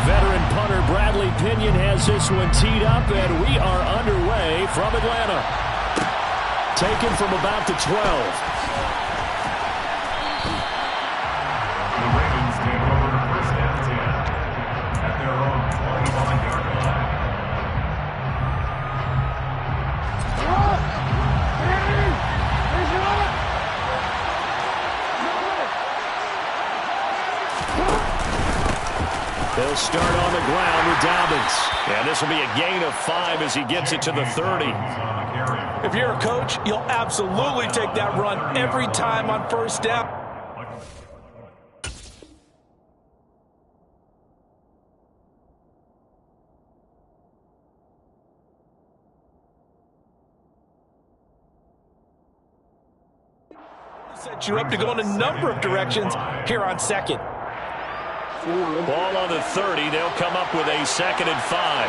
Veteran punter Bradley Pinion has this one teed up, and we are underway from Atlanta. Taken from about the 12. The Ravens take over the first half 10 at their own 21-yard line. They'll start on the ground with Dobbins. And this will be a gain of 5 as he gets it to the 30. If you're a coach, you'll absolutely take that run every time on first down. Set you up to go in a number of directions here on second. Ball on the 30. They'll come up with a 2nd and 5.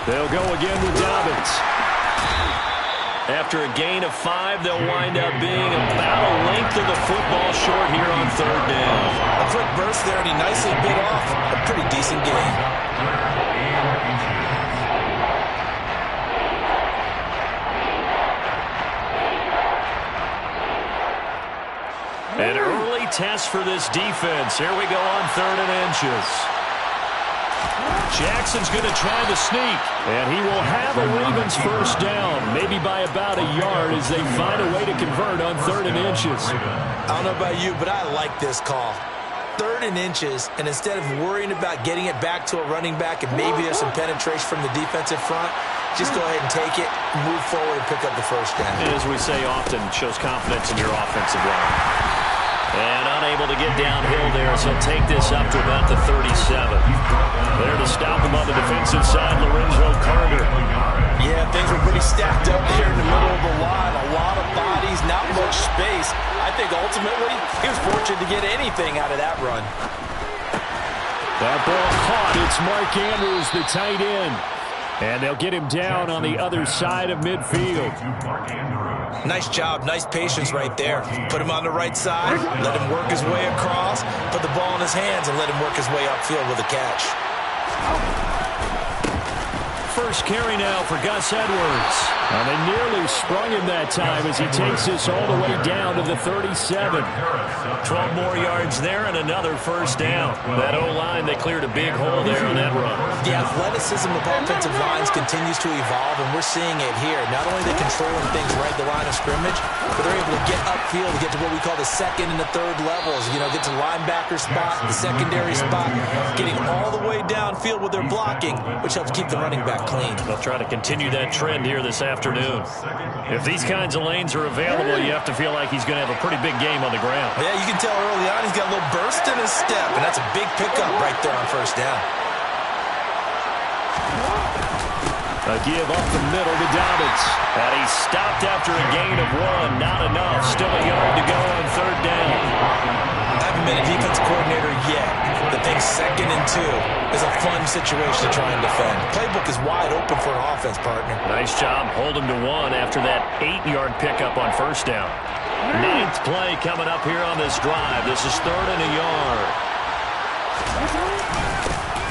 They'll go again with Dobbins. After a gain of 5, they'll wind up being about a length of the football short here on 3rd down. A quick burst there, and he nicely bit off a pretty decent gain. An early test for this defense. Here we go on 3rd and inches. Jackson's going to try the sneak, and he will have a Ravens first down, maybe by about a yard as they find a way to convert on 3rd and inches. I don't know about you, but I like this call. 3rd and inches, and instead of worrying about getting it back to a running back and maybe there's some penetration from the defensive front, just go ahead and take it, move forward, and pick up the first down. And as we say often, shows confidence in your offensive line. And unable to get downhill there, so he'll take this up to about the 37. There to stop him on the defensive side, Lorenzo Carter. Yeah, things were pretty stacked up there in the middle of the line. A lot of bodies, not much space. I think ultimately he was fortunate to get anything out of that run. That ball caught. It's Mark Andrews, the tight end. And they'll get him down on the other side of midfield. Nice job, nice patience right there. Put him on the right side, let him work his way across, put the ball in his hands, and let him work his way upfield with a catch. First carry now for Gus Edwards. And they nearly sprung him that time as he takes this all the way down to the 37. 12 more yards there and another first down. That O-line, they cleared a big hole there on that run. The athleticism of offensive lines continues to evolve, and we're seeing it here. Not only are they controlling things right at the line of scrimmage, but they're able to get upfield to get to what we call the 2nd and the 3rd levels. You know, get to linebacker spot, the secondary spot, getting all the way downfield with their blocking, which helps keep the running back clean. They'll try to continue that trend here this afternoon. If these kinds of lanes are available, you have to feel like he's going to have a pretty big game on the ground. Yeah, you can tell early on he's got a little burst in his step, and that's a big pickup right there on first down. A give up the middle to Dobbins. And he stopped after a gain of 1. Not enough. Still a yard to go on 3rd down. I haven't been a defense coordinator yet. The thing 2nd and 2 is a fun situation to try and defend. Playbook is wide open for an offense, partner. Nice job. Hold him to 1 after that 8-yard pickup on first down. 9th play coming up here on this drive. This is 3rd and a yard.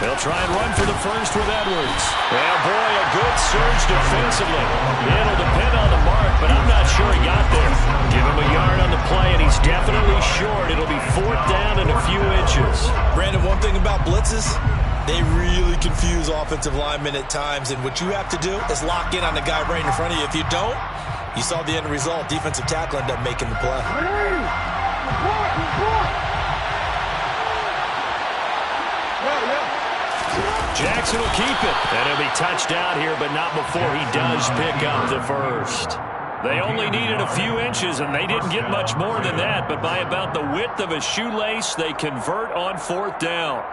They'll try and run for the first with Edwards. Well, boy, a good surge defensively. It'll depend on the mark, but I'm not sure he got there. Give him a yard on the play, and he's definitely short. It'll be 4th down and a few inches. Brandon, one thing about blitzes, they really confuse offensive linemen at times, and what you have to do is lock in on the guy right in front of you. If you don't, you saw the end result. Defensive tackle ended up making the play. Jackson will keep it. And he'll be touched out here, but not before he does pick up the first. They only needed a few inches, and they didn't get much more than that. But by about the width of a shoelace, they convert on 4th down.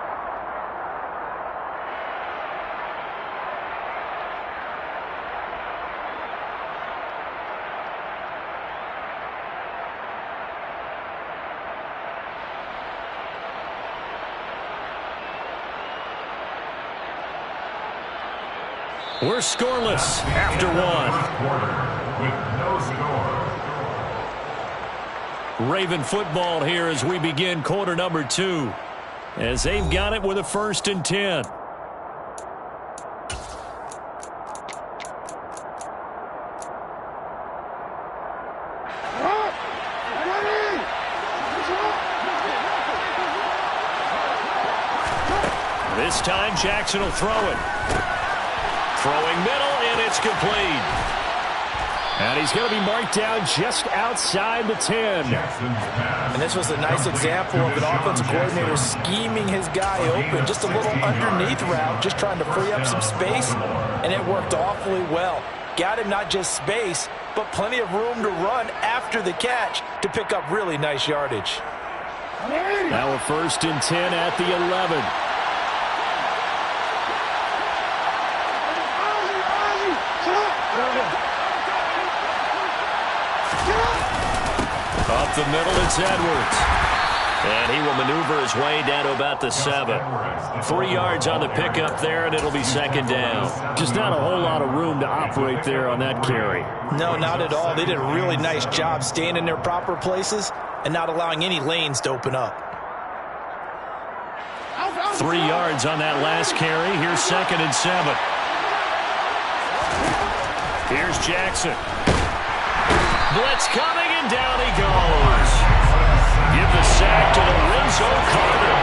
We're scoreless after 1. With no score. Raven football here as we begin quarter number 2. As they've got it with a 1st and 10. This time Jackson will throw it. Throwing middle, and it's complete. And he's going to be marked down just outside the 10. And this was a nice example of an offensive coordinator scheming his guy open. Just a little underneath route, just trying to free up some space, and it worked awfully well. Got him not just space, but plenty of room to run after the catch to pick up really nice yardage. Now a 1st and 10 at the 11. Up the middle, it's Edwards. And he will maneuver his way down to about the 7. 3 yards on the pickup there, and it'll be 2nd down. Just not a whole lot of room to operate there on that carry. No, not at all. They did a really nice job staying in their proper places and not allowing any lanes to open up. 3 yards on that last carry. Here's 2nd and 7. Here's Jackson. Blitz coming, and down he goes. Give the sack to Lorenzo Carter.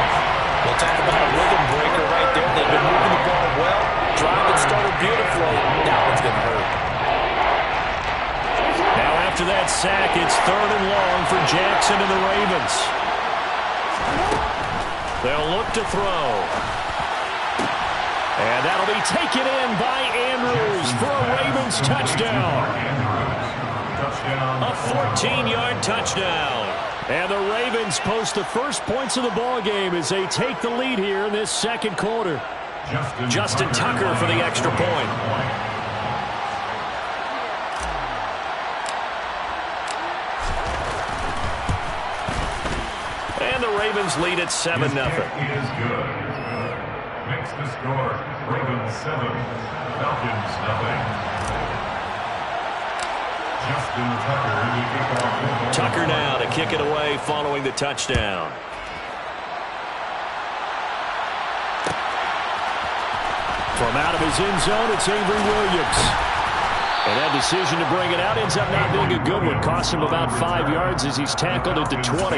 We'll talk about a rhythm breaker right there. They've been moving the ball well. Drive it started beautifully. That one's going to hurt. Now after that sack, it's 3rd and long for Jackson and the Ravens. They'll look to throw. And that'll be taken in by Andrews for a Ravens touchdown. A 14-yard touchdown. And the Ravens post the first points of the ball game as they take the lead here in this 2nd quarter. Justin Tucker for the extra point. And the Ravens lead at 7-0. Is good. Makes the score Ravens 7, Falcons 0. Justin Tucker now to kick it away following the touchdown. From out of his end zone, it's Avery Williams. And that decision to bring it out ends up not being a good one. Cost him about 5 yards as he's tackled at the 20. 1st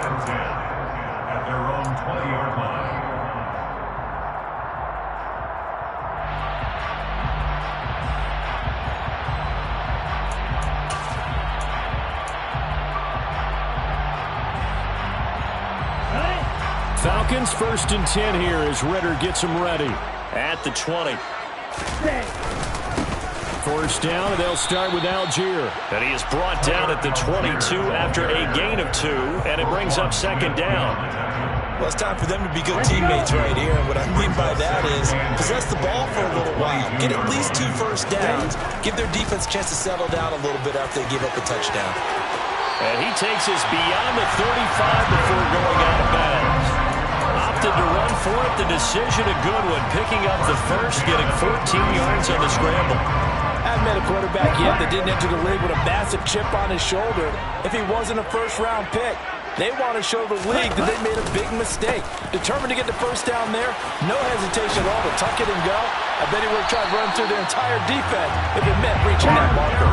and 10 at their own 20-yard line. Falcons 1st and 10 here as Ritter gets them ready at the 20. 1st down, and they'll start with Algier. And he is brought down at the 22 after a gain of 2, and it brings up 2nd down. Well, it's time for them to be good teammates right here. And what I mean by that is possess the ball for a little while. Get at least 2 first downs. Give their defense a chance to settle down a little bit after they give up a touchdown. And he takes us beyond the 35 before going out of bounds. Opted to run for it. The decision a good one. Picking up the first, getting 14 yards on the scramble. I haven't met a quarterback yet that didn't enter the league with a massive chip on his shoulder if he wasn't a first-round pick. They want to show the league that they made a big mistake. Determined to get the first down there, no hesitation at all to tuck it and go. I bet he would have tried to run through their entire defense if it meant reaching that marker.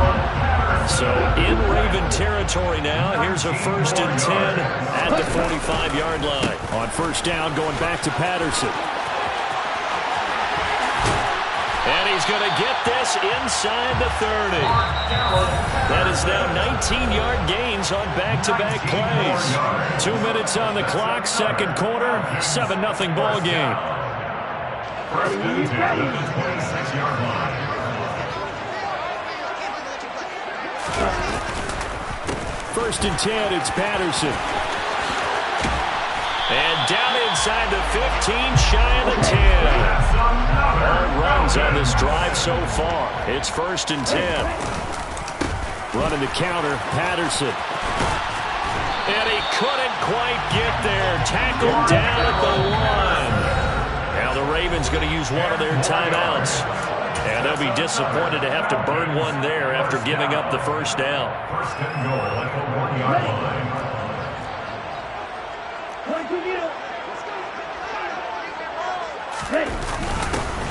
So in Raven territory now, here's a 1st and 10 at the 45-yard line. On 1st down, going back to Patterson. And he's going to get this inside the 30. That is now 19-yard gains on back-to-back plays. 2 minutes on the clock, 2nd quarter, 7-0 ball game. 1st and 10 at the 26-yard line. 1st and 10, it's Patterson. And down inside the 15, shy of the 10. All runs on this drive so far. It's 1st and 10. Running the counter, Patterson. And he couldn't quite get there. Tackled down at the 1. Now the Ravens going to use one of their timeouts. And they'll be disappointed to have to burn one there after giving up the first down. First and goal at the 1-yard line.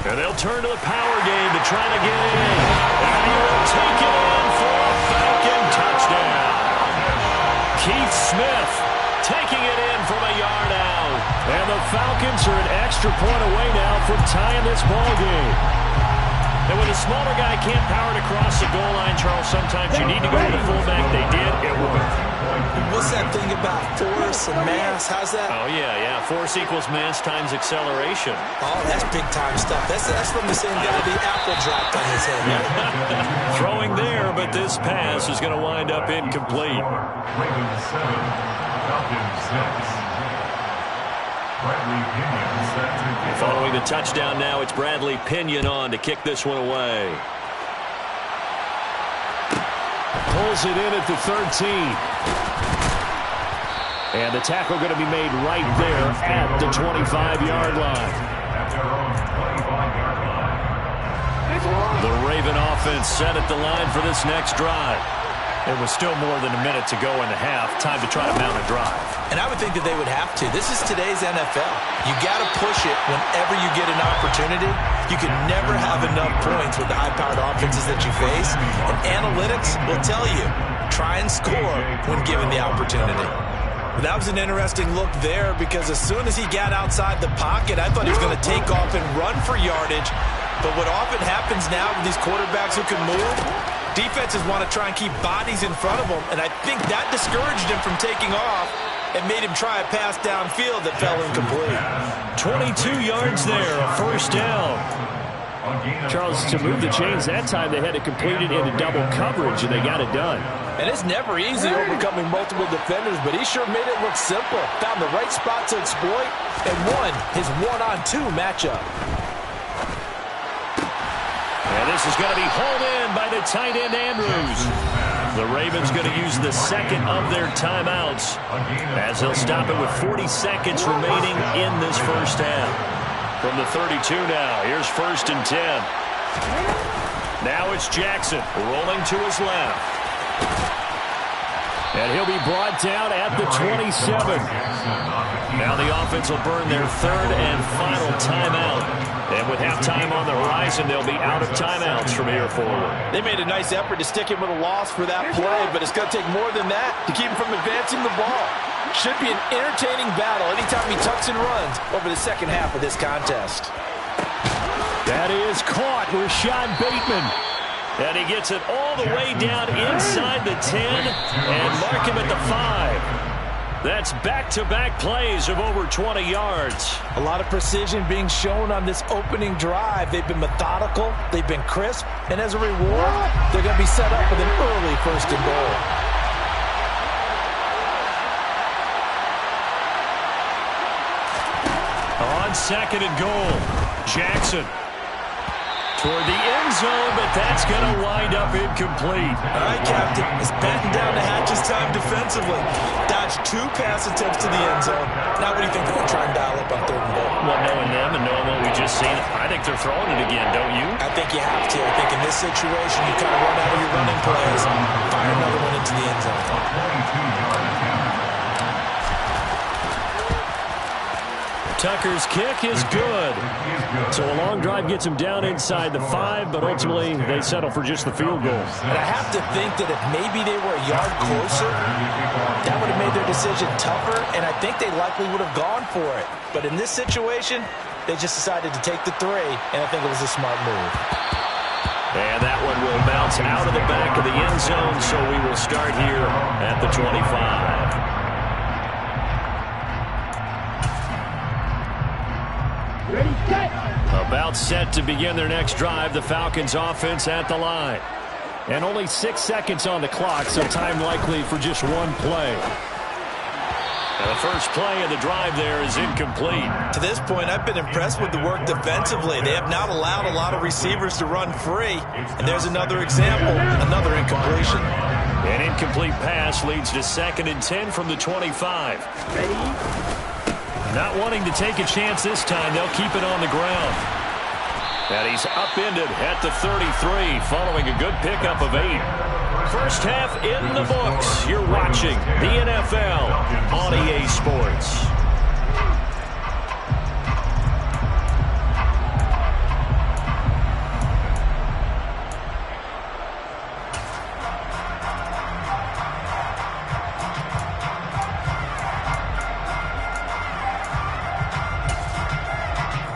And they'll turn to the power game to try to get in. And he will take it in for a Falcon touchdown. Keith Smith taking it in from a yard out. And the Falcons are an extra point away now from tying this ball game. And when a smaller guy can't power it across the goal line, Charles, sometimes you need to go to the fullback. They did. It worked. What's that thing about force and mass? How's that? Oh, yeah. Force equals mass times acceleration. Oh, that's big-time stuff. That's from the same guy the apple dropped on his head. Right? Throwing there, but this pass is going to wind up incomplete. Ravens 7, Falcons 6. Bradley Pinion set to kick off. Following the touchdown now, it's Bradley Pinion on to kick this one away. Pulls it in at the 13. And the tackle going to be made right there at the 25-yard line. At their own 25-yard line. The Raven offense set at the line for this next drive. It was still more than a minute to go in the half. Time to try to mount a drive. And I would think that they would have to. This is today's NFL. You got to push it whenever you get an opportunity. You can never have enough points with the high-powered offenses that you face. And analytics will tell you, try and score when given the opportunity. That was an interesting look there because as soon as he got outside the pocket, I thought he was going to take off and run for yardage. But what often happens now with these quarterbacks who can move, defenses want to try and keep bodies in front of them, and I think that discouraged him from taking off and made him try a pass downfield that fell incomplete. 22 yards there, a first down. Charles, to move the chains that time, they had to complete it into double coverage, and they got it done. And it's never easy overcoming multiple defenders, but he sure made it look simple. Found the right spot to exploit and won his one-on-two matchup. And this is going to be hauled in by the tight end, Andrews. The Ravens going to use the second of their timeouts as they'll stop it with 40 seconds remaining in this first half. From the 32 now, here's 1st and 10. Now it's Jackson rolling to his left. And he'll be brought down at the 27. Now the offense will burn their third and final timeout. And with halftime on the horizon, they'll be out of timeouts from here forward. They made a nice effort to stick him with a loss for that play, but it's going to take more than that to keep him from advancing the ball. Should be an entertaining battle anytime he tucks and runs over the second half of this contest. That is caught with Sean Bateman. And he gets it all the way down inside the 10 and mark him at the 5. That's back-to-back plays of over 20 yards. A lot of precision being shown on this opening drive. They've been methodical, they've been crisp, and as a reward, they're going to be set up with an early 1st and goal. On 2nd and goal, Jackson toward the end zone, but that's going to wind up incomplete. All right, Captain, it's batten down the hatches time defensively. Dodged 2 pass attempts to the end zone. Now what do you think they're going to try and dial up on 3rd and goal? Well, knowing them and knowing what we just seen, I think they're throwing it again, don't you? I think you have to. I think in this situation, you kind of run out of your running plays, fire another one into the end zone. 22-yard attempt. Tucker's kick is good. So a long drive gets him down inside the 5, but ultimately they settle for just the field goal. And I have to think that if maybe they were a yard closer, that would have made their decision tougher, and I think they likely would have gone for it. But in this situation, they just decided to take the 3, and I think it was a smart move. And that one will bounce out of the back of the end zone, so we will start here at the 25. About set to begin their next drive, the Falcons offense at the line. And only 6 seconds on the clock, so time likely for just one play. And the first play of the drive there is incomplete. To this point, I've been impressed with the work defensively. They have not allowed a lot of receivers to run free. And there's another example, another incompletion. An incomplete pass leads to 2nd and 10 from the 25. Not wanting to take a chance this time, they'll keep it on the ground. And he's upended at the 33 following a good pickup of 8. First half in the books. You're watching the NFL on EA Sports.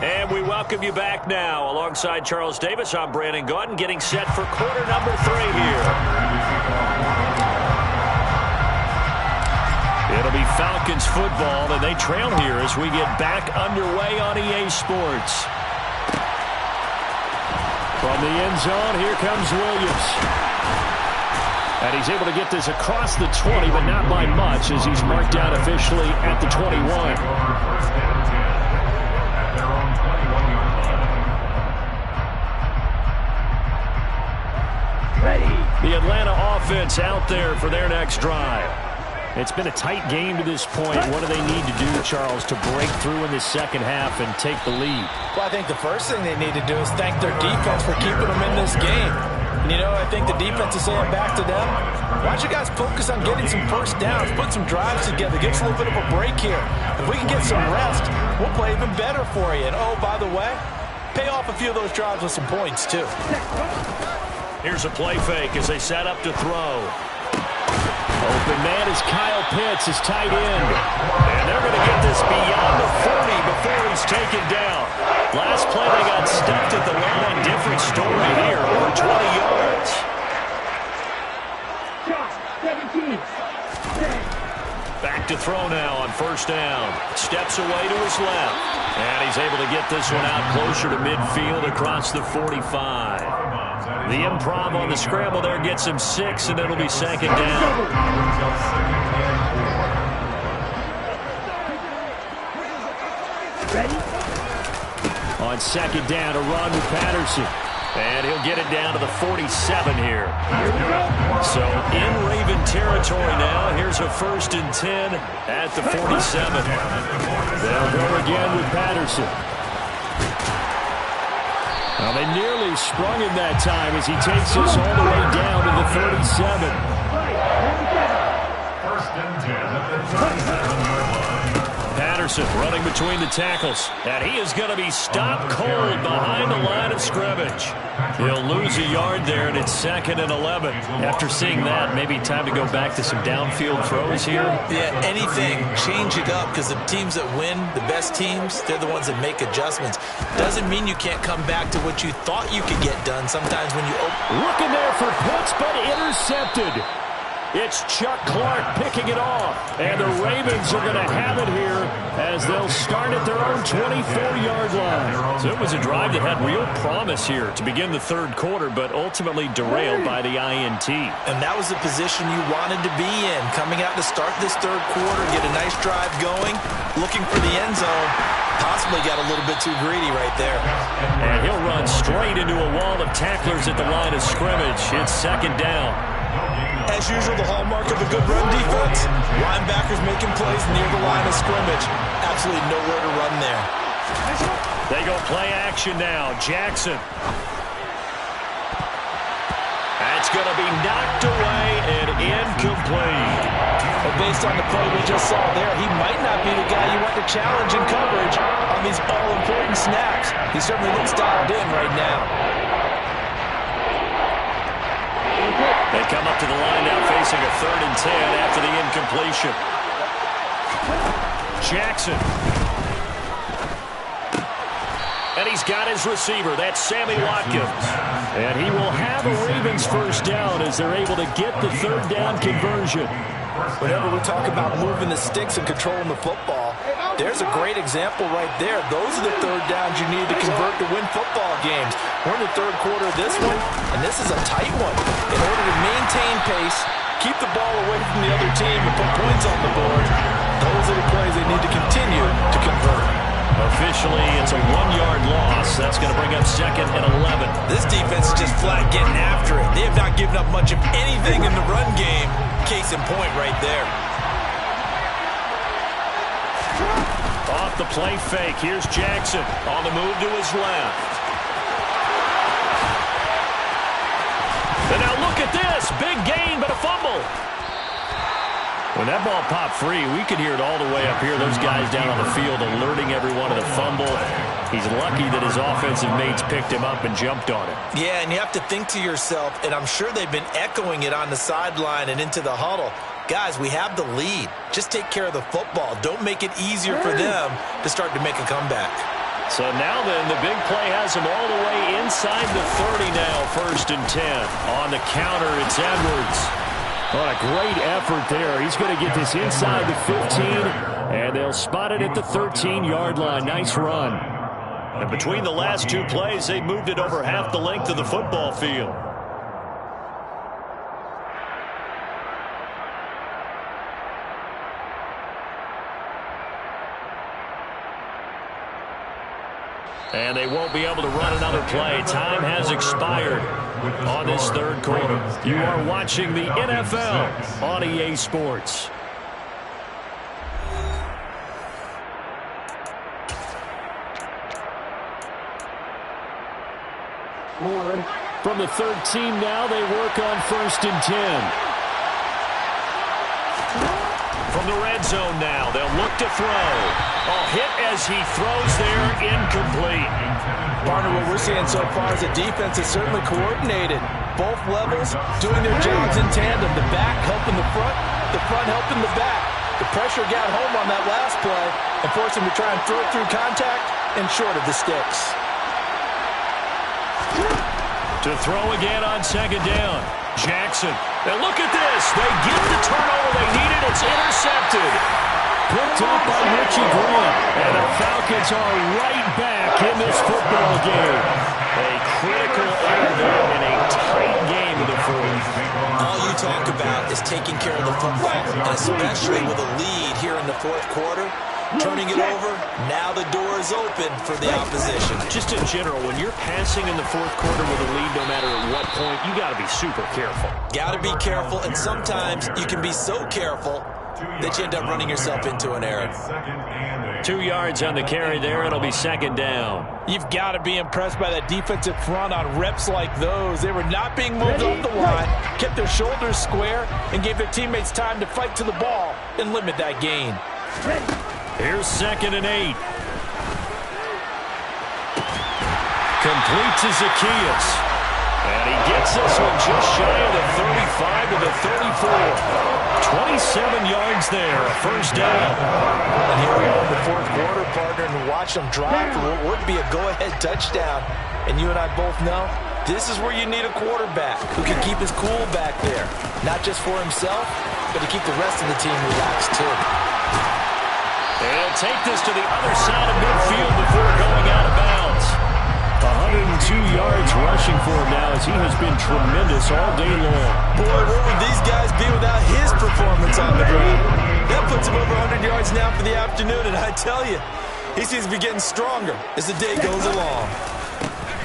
And we welcome you back now. Alongside Charles Davis, I'm Brandon Gaudin, getting set for quarter number 3 here. It'll be Falcons football, and they trail here as we get back underway on EA Sports. From the end zone, here comes Williams. And he's able to get this across the 20, but not by much, as he's marked down officially at the 21. The Atlanta offense out there for their next drive. It's been a tight game to this point. What do they need to do, Charles, to break through in the second half and take the lead? Well, I think the first thing they need to do is thank their defense for keeping them in this game. And, you know, I think the defense is saying back to them, why don't you guys focus on getting some first downs, put some drives together, get us a little bit of a break here. If we can get some rest, we'll play even better for you. And, oh, by the way, pay off a few of those drives with some points, too. Here's a play fake as they set up to throw. Open man is Kyle Pitts, his tight end. And they're going to get this beyond the 40 before he's taken down. Last play they got stuffed at the line. Different story here, over 20 yards. Back to throw now on first down. Steps away to his left. And he's able to get this one out closer to midfield across the 45. The improv on the scramble there gets him 6, and it'll be second down. Ready? On second down, a run with Patterson. And he'll get it down to the 47 here. So in Raven territory now. Here's a 1st and 10 at the 47. They'll go again with Patterson. Well, they nearly sprung him that time as he takes us all the way down to the 37. 1st and 10 at the 37-yard line. Patterson running between the tackles. And he is going to be stopped cold behind the line of scrimmage. He'll lose a yard there, and it's 2nd and 11. After seeing that, maybe time to go back to some downfield throws here. Yeah, anything, change it up, because the teams that win, the best teams, they're the ones that make adjustments. Doesn't mean you can't come back to what you thought you could get done sometimes when you open. Looking there for Pitts, but intercepted. It's Chuck Clark picking it off. And the Ravens are going to have it here as they'll start at their own 24-yard line. So it was a drive that had real promise here to begin the 3rd quarter, but ultimately derailed by the INT. And that was the position you wanted to be in. Coming out to start this 3rd quarter, get a nice drive going, looking for the end zone. Possibly got a little bit too greedy right there. And he'll run straight into a wall of tacklers at the line of scrimmage. It's 2nd down. As usual, the hallmark of a good run defense, linebackers making plays near the line of scrimmage. Absolutely nowhere to run there. They go play action now. Jackson. That's going to be knocked away and incomplete. But based on the play we just saw there, he might not be the guy you want to challenge in coverage on these all-important snaps. He certainly looks dialed in right now. They come up to the line now facing a 3rd and 10 after the incompletion. Jackson. And he's got his receiver. That's Sammy Watkins. And he will have a Ravens 1st down as they're able to get the 3rd down conversion. Whenever we talk about moving the sticks and controlling the football, there's a great example right there. Those are the 3rd downs you need to convert to win football games. We're in the 3rd quarter of this one, and this is a tight one. In order to maintain pace, keep the ball away from the other team, and put points on the board, those are the plays they need to continue to convert. Officially, it's a 1-yard loss. That's going to bring up 2nd and 11. This defense is just flat getting after it. They have not given up much of anything in the run game. Case in point right there. Off the play fake. Here's Jackson on the move to his left. pass. Big gain, but a fumble. When that ball popped free, we could hear it all the way up here. Those guys down on the field alerting everyone of the fumble. He's lucky that his offensive mates picked him up and jumped on it. Yeah, and you have to think to yourself, and I'm sure they've been echoing it on the sideline and into the huddle. Guys, we have the lead. Just take care of the football. Don't make it easier for them to start to make a comeback. So now then, the big play has him all the way inside the 30 now, 1st and 10. On the counter, it's Edwards. What a great effort there. He's going to get this inside the 15, and they'll spot it at the 13-yard line. Nice run. And between the last two plays, they moved it over half the length of the football field. And they won't be able to run another play. Time has expired on this 3rd quarter. You are watching the NFL on EA Sports. From the 13 now, they work on 1st and 10. From the red zone now, they'll look to throw. Hit as he throws there, incomplete. Partner, what we're seeing so far is the defense is certainly coordinated. Both levels doing their jobs in tandem. The back helping the front helping the back. The pressure got home on that last play and forced him to try and throw it through contact and short of the sticks. To throw again on 2nd down. Jackson. And look at this. They get the turnover they needed. It's intercepted. Picked up by Richie Graham. And the Falcons are right back in this football game. A critical error there in a tight game in the 4th. All you talk about is taking care of the football, and especially with a lead here in the 4th quarter. Turning it over, now the door is open for the opposition. Just in general, when you're passing in the 4th quarter with a lead, no matter at what point, you got to be super careful. Got to be careful, and sometimes you can be so careful that you end up running yourself into an error. 2 yards on the carry there. It'll be 2nd down. You've got to be impressed by that defensive front on reps like those. They were not being moved off the line, kept their shoulders square, and gave their teammates time to fight to the ball and limit that gain. Here's 2nd and 8. Complete to Zacchaeus. And he gets this one just shy of the 35 to the 34. 27 yards there, 1st down. And here we are in the 4th quarter, partner, and watch them drive for what would be a go-ahead touchdown. And you and I both know this is where you need a quarterback who can keep his cool back there. Not just for himself, but to keep the rest of the team relaxed too. They'll take this to the other side of midfield before going out of bounds. 102 yards rushing for him now as he has been tremendous all day long. Boy, where would these guys be without his performance on the ground? That puts him over 100 yards now for the afternoon, and I tell you, he seems to be getting stronger as the day goes along.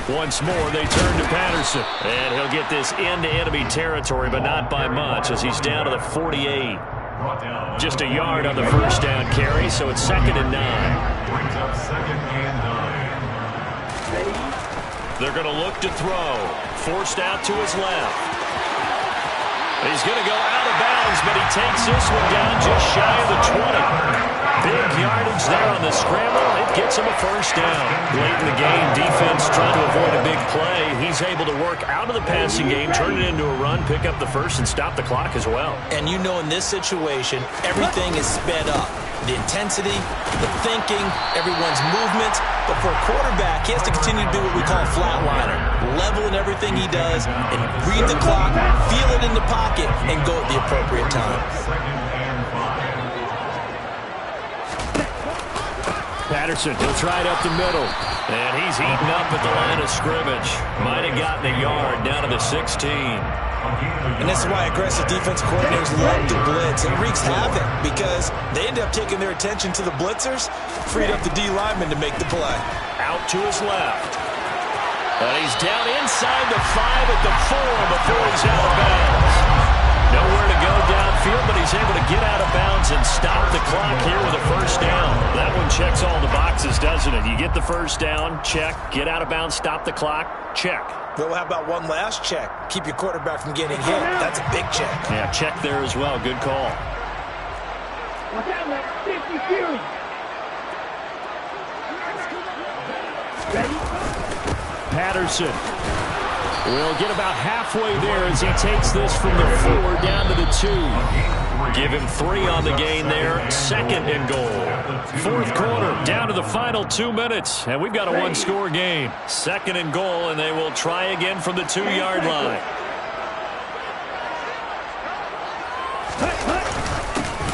Once more, they turn to Patterson. And he'll get this into enemy territory, but not by much as he's down to the 48. Just a yard on the 1st down carry, so it's 2nd and 9. Brings up 2nd and 9. They're going to look to throw. Forced out to his left. He's going to go out of bounds, but he takes this one down just shy of the 20. Big yardage there on the scramble. It gets him a 1st down. Late in the game, defense trying to avoid a big play. He's able to work out of the passing game, turn it into a run, pick up the 1st, and stop the clock as well. And you know in this situation, everything is sped up. The intensity, the thinking, everyone's movement. But for a quarterback, he has to continue to do what we call a flatliner. Level in everything he does and read the clock, feel it in the pocket, and go at the appropriate time. Patterson, he'll try it up the middle. And he's eaten up at the line of scrimmage. Might have gotten a yard down to the 16. And this is why aggressive defensive coordinators love to blitz. It wreaks havoc because they end up taking their attention to the blitzers, freed up the D lineman to make the play. Out to his left. And he's down inside the 5 at the 4 before he's out of bounds. Nowhere to go downfield, but he's able to get out of bounds and stop the clock here with a first down. That one checks all the boxes, doesn't it? You get the first down, check. Get out of bounds, stop the clock, check. Well, how about one last check? Keep your quarterback from getting hit. That's a big check. Yeah, check there as well. Good call. Patterson will get about halfway there as he takes this from the 4 down to the 2. Give him 3 on the gain there. 2nd and goal. 4th quarter, down to the final 2 minutes, and we've got a one-score game. 2nd and goal, and they will try again from the 2-yard line.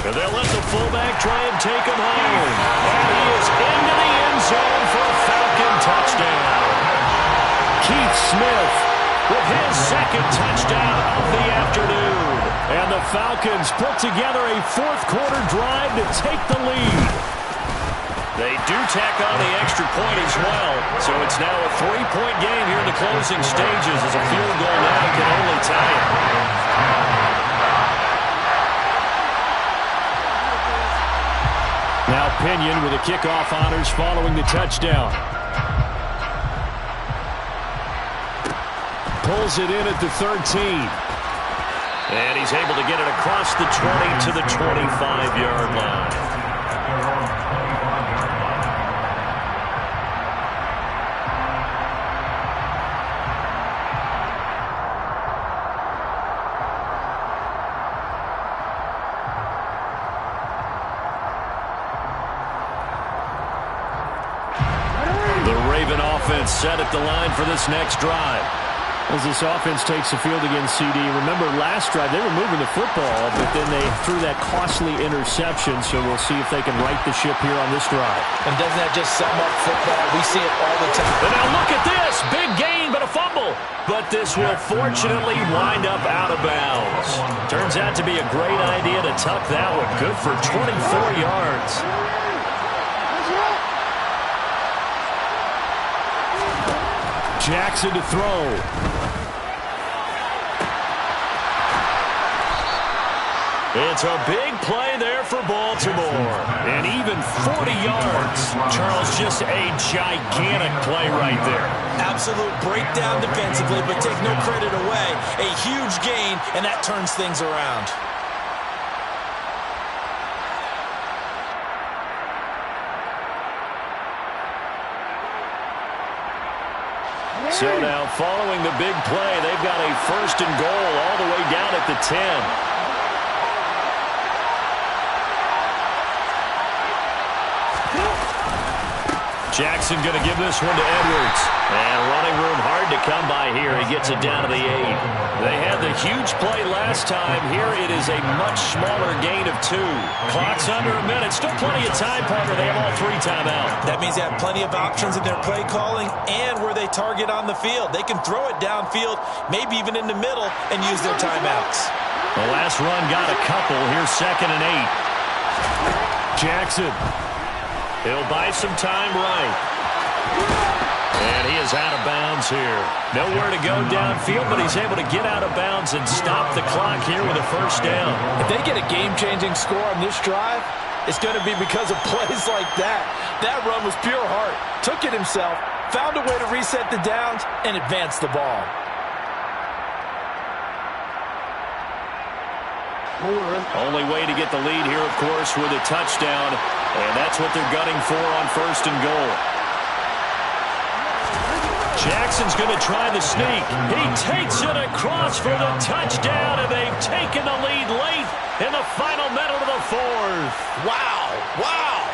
And they'll let the fullback try and take him home. And he is into the end zone for a Falcon touchdown. Keith Smith with his 2nd touchdown of the afternoon. And the Falcons put together a 4th quarter drive to take the lead. They do tack on the extra point as well. So it's now a 3-point game here in the closing stages as a field goal now can only tie it. Now Pinion with the kickoff honors following the touchdown. Pulls it in at the 13. And he's able to get it across the 20 to the 25-yard line. The Raven offense set at the line for this next drive. As this offense takes the field against CD, remember last drive they were moving the football, but then they threw that costly interception, so we'll see if they can right the ship here on this drive. And doesn't that just sum up football? We see it all the time. And now look at this. Big gain, but a fumble. But this will fortunately wind up out of bounds. Turns out to be a great idea to tuck that one. Good for 24 yards. Jackson to throw. It's a big play there for Baltimore. And even 40 yards. Charles, just a gigantic play right there. Absolute breakdown defensively, but take no credit away. A huge gain, and that turns things around. So now, following the big play, they've got a 1st and goal all the way down at the 10. Jackson going to give this one to Edwards. And running room hard to come by here. He gets it down to the 8. They had the huge play last time. Here it is a much smaller gain of 2. Clock's under a minute. Still plenty of time, partner. They have all 3 timeouts. That means they have plenty of options in their play calling and where they target on the field. They can throw it downfield, maybe even in the middle, and use their timeouts. The last run got a couple. Here's 2nd and 8. Jackson. He'll buy some time right. And he is out of bounds here. Nowhere to go downfield, but he's able to get out of bounds and stop the clock here with a 1st down. If they get a game-changing score on this drive, it's going to be because of plays like that. That run was pure heart. Took it himself, found a way to reset the downs, and advance the ball. Only way to get the lead here, of course, with a touchdown. And that's what they're gunning for on 1st and goal. Jackson's going to try the sneak. He takes it across for the touchdown, and they've taken the lead late in the final minute of the 4th. Wow. Wow.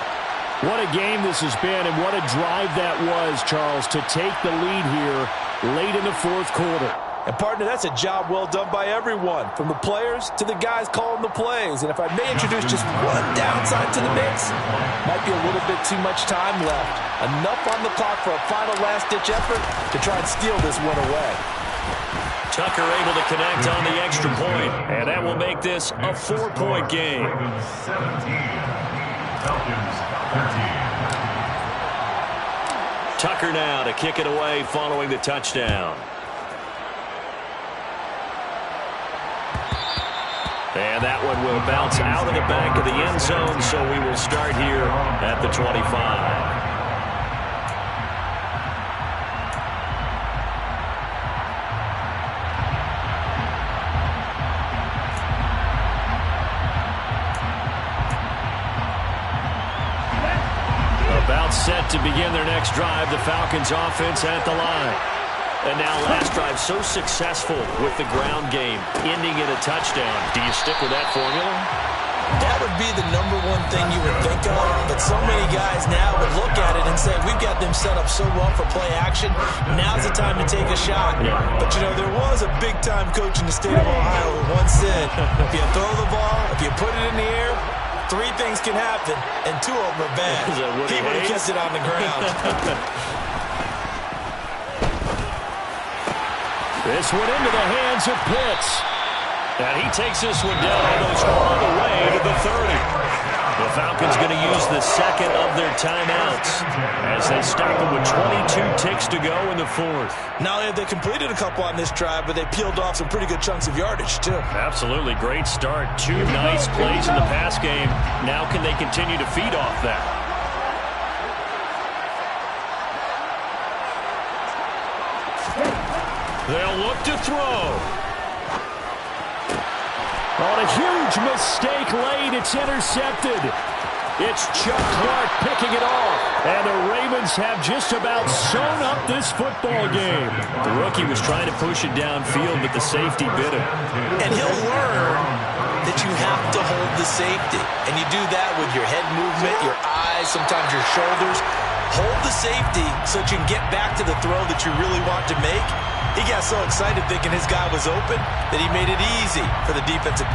What a game this has been, and what a drive that was, Charles, to take the lead here late in the 4th quarter. And, partner, that's a job well done by everyone, from the players to the guys calling the plays. And if I may introduce just one downside to the mix, might be a little bit too much time left. Enough on the clock for a final last-ditch effort to try and steal this one away. Tucker able to connect on the extra point, and that will make this a 4-point game. 17, Falcons 13. Tucker now to kick it away following the touchdown. And that one will bounce out of the back of the end zone, so we will start here at the 25. About set to begin their next drive, the Falcons offense at the line. And now last drive so successful with the ground game, ending in a touchdown. Do you stick with that formula? That would be the number one thing you would think of, but so many guys now would look at it and say, we've got them set up so well for play action, now's the time to take a shot. Yeah. But, you know, there was a big-time coach in the state of Ohio who once said, if you throw the ball, if you put it in the air, 3 things can happen, and 2 of them are bad. He would have kept it on the ground. This one into the hands of Pitts. And he takes this one down almost all the way to the 30. The Falcons going to use the second of their timeouts as they stop them with 22 ticks to go in the 4th. Not only have they completed a couple on this drive, but they peeled off some pretty good chunks of yardage, too. Absolutely. Great start. 2 nice plays in the pass game. Now can they continue to feed off that? They'll look to throw. On a huge mistake late, it's intercepted. It's Chuck Clark picking it off. And the Ravens have just about sewn up this football game. The rookie was trying to push it downfield, but the safety bit him. And he'll learn that you have to hold the safety. And you do that with your head movement, your eyes, sometimes your shoulders. Hold the safety so that you can get back to the throw that you really want to make. He got so excited thinking his guy was open that he made it easy for the defensive.